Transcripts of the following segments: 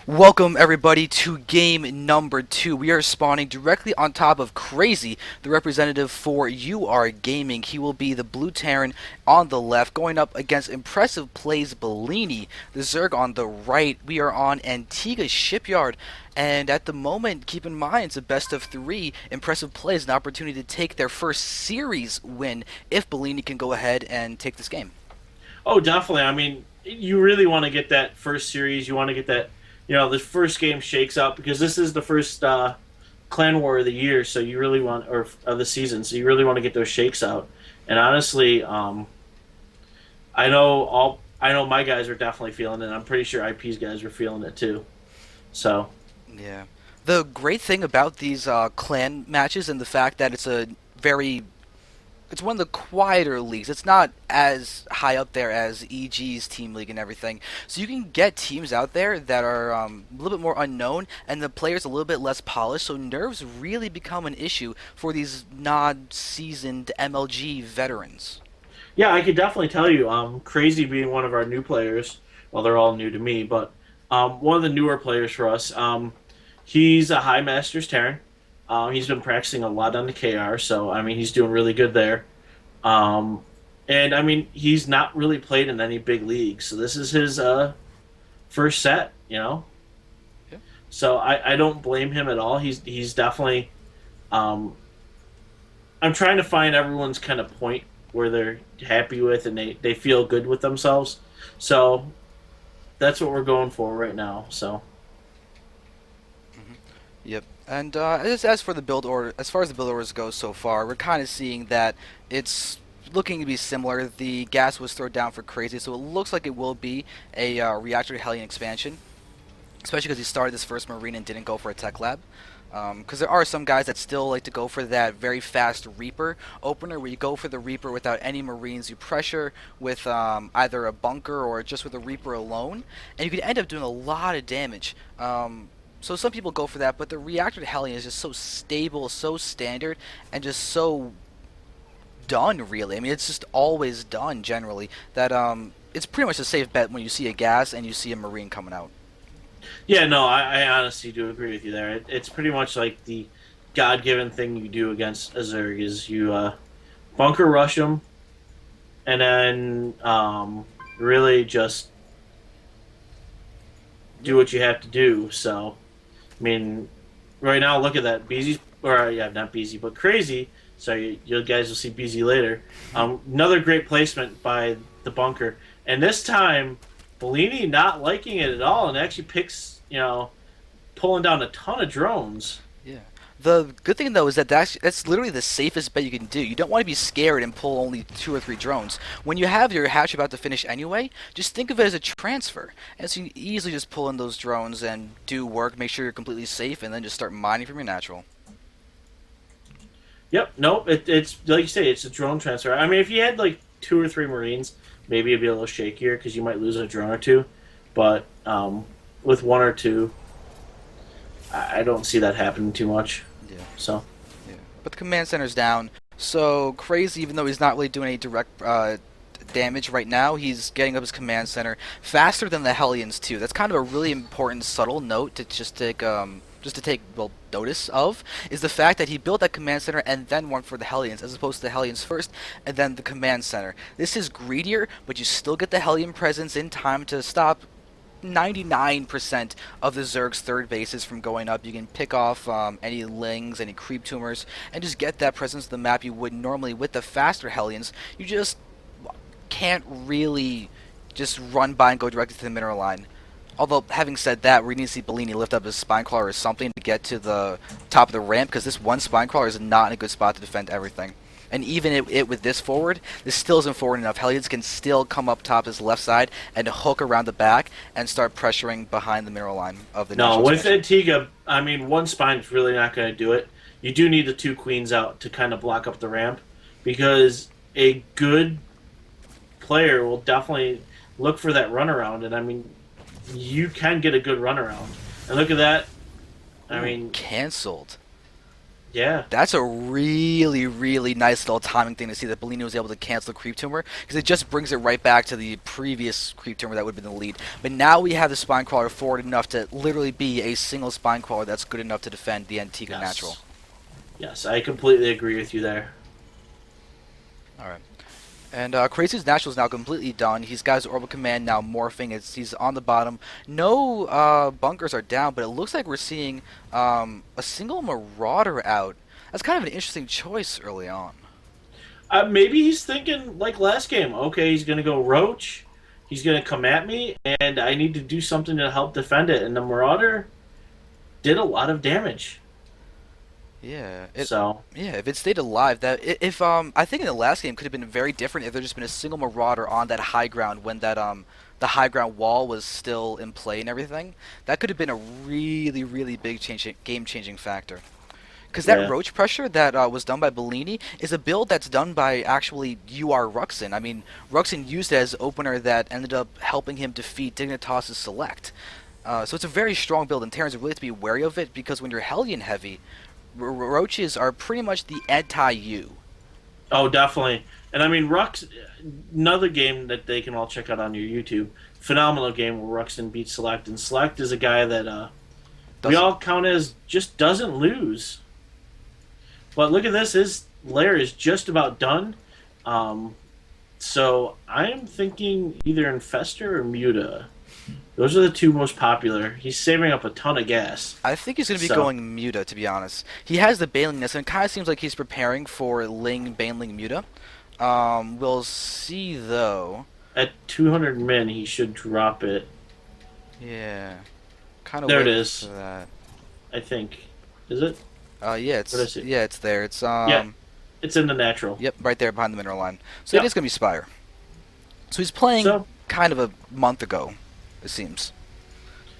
Welcome everybody to game number 2. We are spawning directly on top of Crazy, the representative for UR Gaming. He will be the blue Terran on the left, going up against impressive plays Bellini, the Zerg on the right. We are on Antiga Shipyard, and at the moment, keep in mind, it's a best of 3. Impressive plays, an opportunity to take their first series win if Bellini can go ahead and take this game. Oh, definitely. I mean, you really want to get that first series. You want to get that, the first game shakes out because this is the first clan war of the year. So you really want, or of the season. So you really want to get those shakes out. And honestly, I know my guys are definitely feeling it. I'm pretty sure IP's guys are feeling it too. So Yeah. The great thing about these clan matches and the fact that it's one of the quieter leagues. It's not as high up there as EG's team league and everything. So you can get teams out there that are a little bit more unknown and the players a little bit less polished. So nerves really become an issue for these non-seasoned MLG veterans. yeah, I could definitely tell you. Crazy being one of our new players. Well, they're all new to me, but one of the newer players for us. He's a High Masters Terran. He's been practicing a lot on the KR, so I mean he's doing really good there. Um, and I mean he's not really played in any big leagues, so this is his first set. Yeah. So I don't blame him at all. He's definitely. Um, I'm trying to find everyone's kind of point where they're happy with and they feel good with themselves. So that's what we're going for right now. So Yep. And as for the build order, as far as the build orders go so far, we're kind of seeing that it's looking to be similar. The gas was thrown down for Crazy, so it looks like it will be a reactor Hellion expansion, especially because he started this first Marine and didn't go for a tech lab. Because there are some guys that still like to go for that very fast Reaper opener, where you go for the Reaper without any Marines, you pressure with either a bunker or just with a Reaper alone, and you can end up doing a lot of damage. So some people go for that, but the reactor Hellion is just so stable, so standard, and just so done. Really, I mean, it's just always done generally. That it's pretty much a safe bet when you see a gas and you see a Marine coming out. yeah, no, I honestly do agree with you there. It's pretty much like the God-given thing you do against a Zerg is you bunker rush them and then really just do what you have to do. So I mean, right now, look at that. BZ, or yeah, not BZ, but Crazy. Sorry, you guys will see BZ later. Another great placement by the bunker. And this time, Bellini not liking it at all and actually picks, pulling down a ton of drones. Yeah. The good thing though is that that's literally the safest bet you can do. You don't want to be scared and pull only 2 or 3 drones. When you have your hatch about to finish anyway, just think of it as a transfer. And so you can easily just pull in those drones and do work, make sure you're completely safe, and then just start mining from your natural. Yep, nope, it's like you say, it's a drone transfer. I mean, if you had like 2 or 3 Marines, maybe it'd be a little shakier because you might lose a drone or two. But with 1 or 2, I don't see that happening too much. Yeah. So. Yeah. But the command center's down. So Crazy, even though he's not really doing any direct damage right now, he's getting up his command center faster than the Hellions too. That's kind of a really important subtle note to just to take well notice of, is the fact that he built that command center and then went for the Hellions, as opposed to the Hellions first and then the command center. This is greedier, but you still get the Hellion presence in time to stop 99% of the Zerg's third bases from going up. You can pick off any Lings, any creep tumors, and just get that presence of the map you would normally with the faster Hellions. You just can't really just run by and go directly to the mineral line. Although, having said that, we need to see Bellini lift up his Spinecrawler or something to get to the top of the ramp, because this one Spinecrawler is not in a good spot to defend everything. And even it with this forward, this still isn't forward enough. Hellions can still come up top his left side and hook around the back and start pressuring behind the mineral line of the No, natural with expansion. Antiga, I mean, one spine is really not going to do it. You do need the 2 queens out to kind of block up the ramp because a good player will definitely look for that runaround. And I mean, you can get a good runaround. And look at that. I Ooh, mean, cancelled. Yeah. That's a really, really nice little timing thing to see that Bellini was able to cancel the creep tumor, because it just brings it right back to the previous creep tumor that would have been the lead. But now we have the spine crawler forward enough to literally be a single spine crawler that's good enough to defend the Antiga natural. Yes. Yes, I completely agree with you there. All right. And Crazy's natural is now completely done. He's got his orbital command now morphing. He's on the bottom. No bunkers are down, but it looks like we're seeing a single Marauder out. That's kind of an interesting choice early on. Maybe he's thinking like last game. Okay, he's gonna go Roach. He's gonna come at me, and I need to do something to help defend it. And the Marauder did a lot of damage. Yeah. So Yeah, if it stayed alive, if I think in the last game could have been very different if there just been a single Marauder on that high ground when that the high ground wall was still in play and everything. That could have been a really, really big game changing factor. Because that yeah, roach pressure that was done by Bellini is a build that's done by actually UR Ruxin. I mean, Ruxin used it as opener that ended up helping him defeat Dignitas's Select. So it's a very strong build, and Terrans really have to be wary of it because when you're Hellion heavy, roaches are pretty much the anti-you. oh definitely. And I mean Rux, another game that they can all check out on your YouTube. Phenomenal game where Ruxin beats Select, and Select is a guy that we Doesn't all count as just doesn't lose. But look at this, his lair is just about done. Um, so I'm thinking either Infestor or Muta. Those are the two most popular. He's saving up a ton of gas. I think he's going to be So going Muta, to be honest. He has the Banelingness, and it kind of seems like he's preparing for Ling, Baneling, Muta. We'll see, though. at 200 min, he should drop it. Yeah. Kind of There it waiting is. for that. I think. Is it? Yeah, What is it? it's there. It's Yeah, it's in the natural. yep, right there behind the mineral line. So it Yep. is going to be Spire. So he's playing So kind of a month ago, it seems.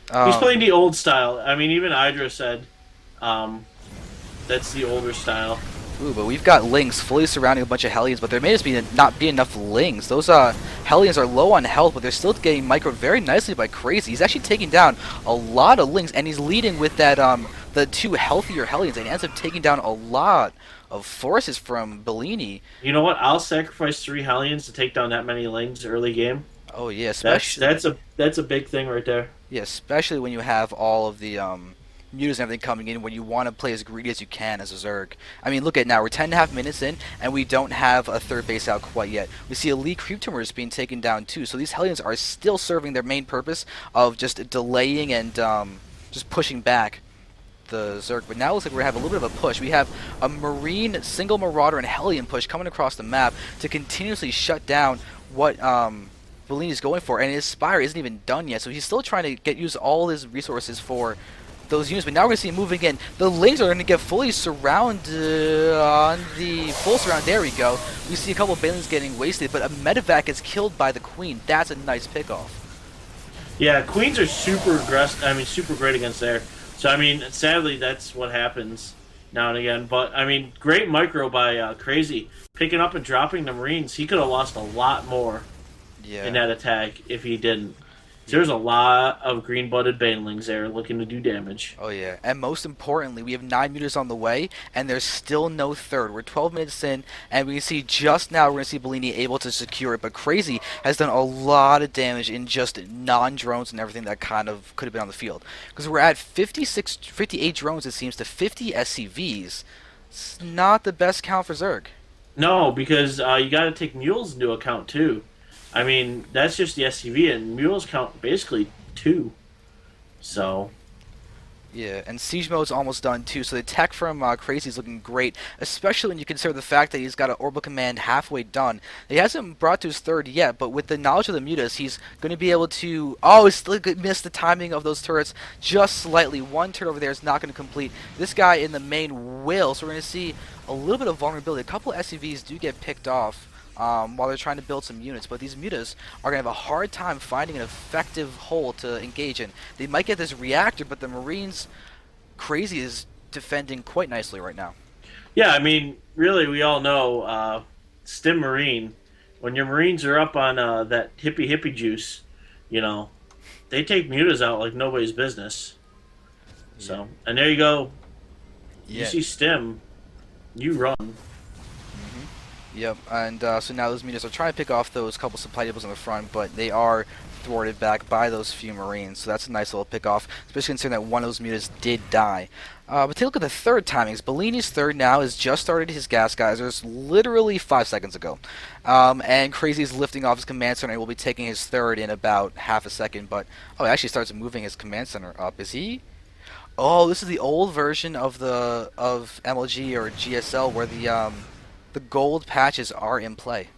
he's Um, playing the old style. I mean, even Idra said um, that's the older style. Ooh, but we've got Lings fully surrounding a bunch of Hellions, but there may just not be enough Lings. Those Hellions are low on health, but they're still getting microed very nicely by Crazy. He's actually taking down a lot of Lings, and he's leading with that the two healthier Hellions, and he ends up taking down a lot of forces from Bellini. You know what? I'll sacrifice 3 Hellions to take down that many Lings early game. Oh yeah, That's especially that's a big thing right there. yeah, especially when you have all of the mutas and everything coming in when you want to play as greedy as you can as a Zerg. I mean, look at now, we're 10.5 minutes in, and we don't have a third base out quite yet. We see elite creep tumors being taken down too, so these Hellions are still serving their main purpose of just delaying and just pushing back the Zerg. But now it looks like we have a little bit of a push. We have a Marine, single Marauder, and Hellion push coming across the map to continuously shut down what Bellini's going for, and his Spire isn't even done yet, so he's still trying to use all his resources for those units, but now we're going to see him moving in. The Lings are going to get fully surrounded on the full surround. There we go. We see a couple of Balins getting wasted, but a Medevac is killed by the Queen. That's a nice pickoff. Yeah, Queens are super aggressive. I mean, super great against there. So I mean, sadly, that's what happens now and again. But I mean, great micro by Crazy picking up and dropping the Marines. He could have lost a lot more Yeah. in that attack if he didn't. There's a lot of green-blooded banelings there looking to do damage. Oh yeah, and most importantly, we have 9 meters on the way, and there's still no third. We're 12 minutes in, and we can see just now we're going to see Bellini able to secure it, but Crazy has done a lot of damage in just non-drones and everything that kind of could have been on the field. Because we're at 58 drones, it seems, to 50 SCVs. It's not the best count for Zerg. No, because you got to take mules into account too. I mean, that's just the SCV, and mules count basically 2. So Yeah, and Siege Mode's almost done too, so the tech from Crazy is looking great, especially when you consider the fact that he's got an Orbital Command halfway done. He hasn't brought to his third yet, but with the knowledge of the mutas, he's going to be able to... Oh, he still missed the timing of those turrets just slightly. One turret over there is not going to complete. This guy in the main will, so we're going to see a little bit of vulnerability. A couple of SCVs do get picked off while they're trying to build some units, but these mutas are going to have a hard time finding an effective hole to engage in. They might get this reactor, but the Marines, Crazy is defending quite nicely right now. yeah, I mean, really, we all know Stim Marine. When your Marines are up on that hippie juice, you know, they take mutas out like nobody's business. So, and there you go. You Yeah. see Stim, you run. Yep, and so now those mutas are trying to pick off those couple supply depots in the front, but they are thwarted back by those few Marines, so that's a nice little pick off, especially considering that one of those mutas did die. But take a look at the third timings. Bellini's third now has just started his gas geysers literally 5 seconds ago. And Crazy's lifting off his command center and will be taking his third in about half a second, but oh, he actually starts moving his command center up. Is he? Oh, this is the old version of the MLG or GSL where the gold patches are in play.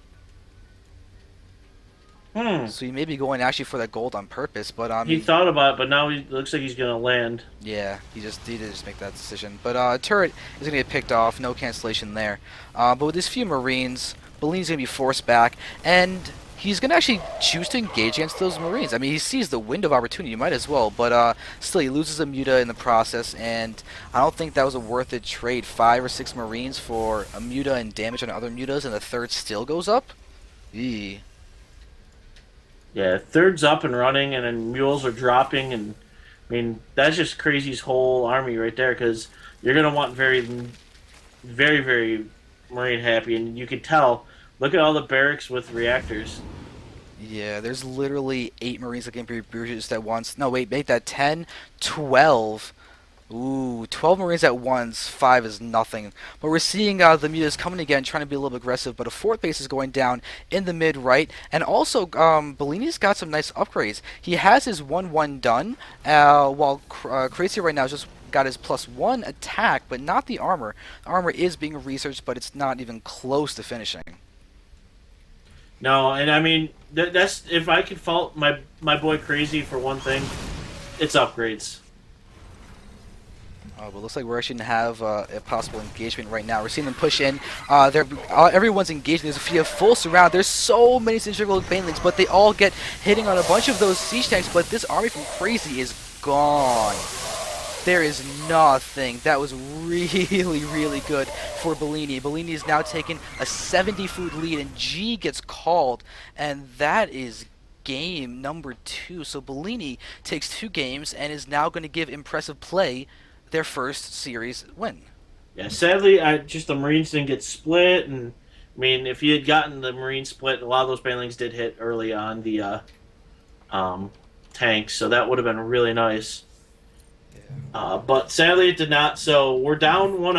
Hmm. So you may be going actually for that gold on purpose, but I He mean, thought about it, but now he looks like he's gonna land. yeah, he did just make that decision. But turret is gonna get picked off, no cancellation there. But with these few Marines, Bellini's gonna be forced back, and he's gonna actually choose to engage against those Marines. I mean, he sees the window of opportunity, you might as well, but still he loses a muta in the process, and I don't think that was a worth it trade. 5 or 6 Marines for a muta and damage on other mutas, and the third still goes up. Eee. Yeah, third's up and running, and then mules are dropping, and I mean that's just Crazy's whole army right there. Because you're gonna want very marine happy, and you can tell. Look at all the barracks with reactors. Yeah, there's literally 8 Marines that can be bruised at once. No, wait, make that 10, 12. Ooh, 12 Marines at once, 5 is nothing. But we're seeing the mutas coming again, trying to be a little bit aggressive, but a fourth base is going down in the mid-right. And also, Bellini's got some nice upgrades. He has his 1-1 done, while Crazy right now has just got his +1 attack, but not the armor. The armor is being researched, but it's not even close to finishing. No, and I mean that's if I could fault my boy Crazy for one thing, it's upgrades. But looks like we're actually going to have a possible engagement right now. We're seeing them push in. Everyone's engaging. There's a few full surround. There's so many centrifugal banelings, but they all get hitting on a bunch of those siege tanks. But this army from Crazy is gone. There is nothing. That was really good for Bellini. Bellini is now taking a 70 food lead, and G gets called, and that is game number 2. So Bellini takes 2 games and is now going to give Impressive Play their first series win. Yeah, sadly, the Marines didn't get split, and I mean, if he had gotten the Marine split, a lot of those banelings did hit early on the tanks, so that would have been really nice. But sadly, it did not. So we're down 1-0.